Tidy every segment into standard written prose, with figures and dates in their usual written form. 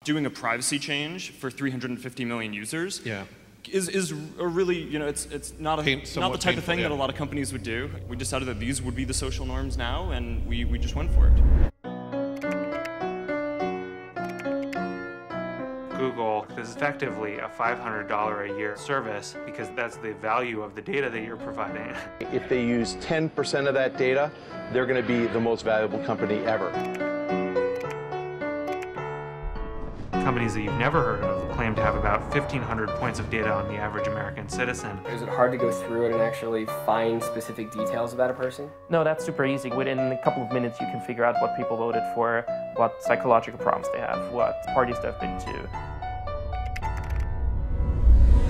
Doing a privacy change for 350 million users is a really, it's not the type of thing that a lot of companies would do. We decided that these would be the social norms now, and we just went for it. Google is effectively a $500 a year service because that's the value of the data that you're providing. If they use 10% of that data, they're going to be the most valuable company ever. Companies that you've never heard of claim to have about 1,500 points of data on the average American citizen. Is it hard to go through it and actually find specific details about a person? No, that's super easy. Within a couple of minutes, you can figure out what people voted for, what psychological problems they have, what parties they've been to.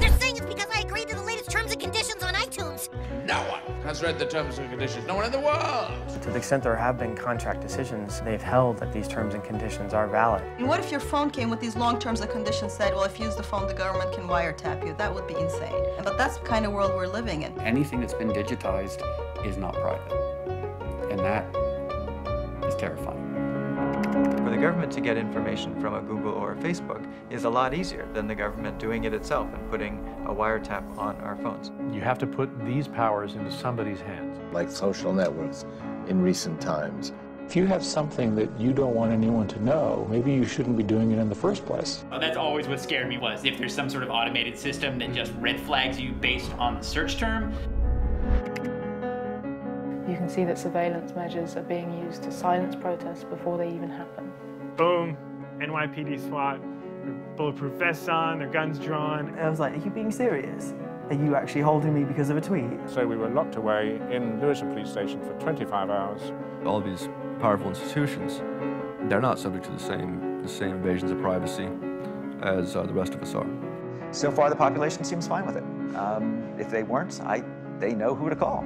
They're saying it's because I agreed to the latest terms and conditions on iTunes. No one has read the terms and conditions. No one in the world. To the extent there have been contract decisions, they've held that these terms and conditions are valid. And what if your phone came with these long terms and conditions said, well, if you use the phone, the government can wiretap you? That would be insane. But that's the kind of world we're living in. Anything that's been digitized is not private. And that is terrifying. For the government to get information from a Google or a Facebook is a lot easier than the government doing it itself and putting a wiretap on our phones. You have to put these powers into somebody's hands. Like social networks in recent times. If you have something that you don't want anyone to know, maybe you shouldn't be doing it in the first place. That's always what scared me, was if there's some sort of automated system that just red flags you based on the search term. You can see that surveillance measures are being used to silence protests before they even happen. Boom, NYPD SWAT, their bulletproof vests on, their guns drawn. I was like, are you being serious? Are you actually holding me because of a tweet? So we were locked away in Lewisham Police Station for 25 hours. All these powerful institutions, they're not subject to the same invasions of privacy as the rest of us are. So far, the population seems fine with it. If they weren't, they know who to call.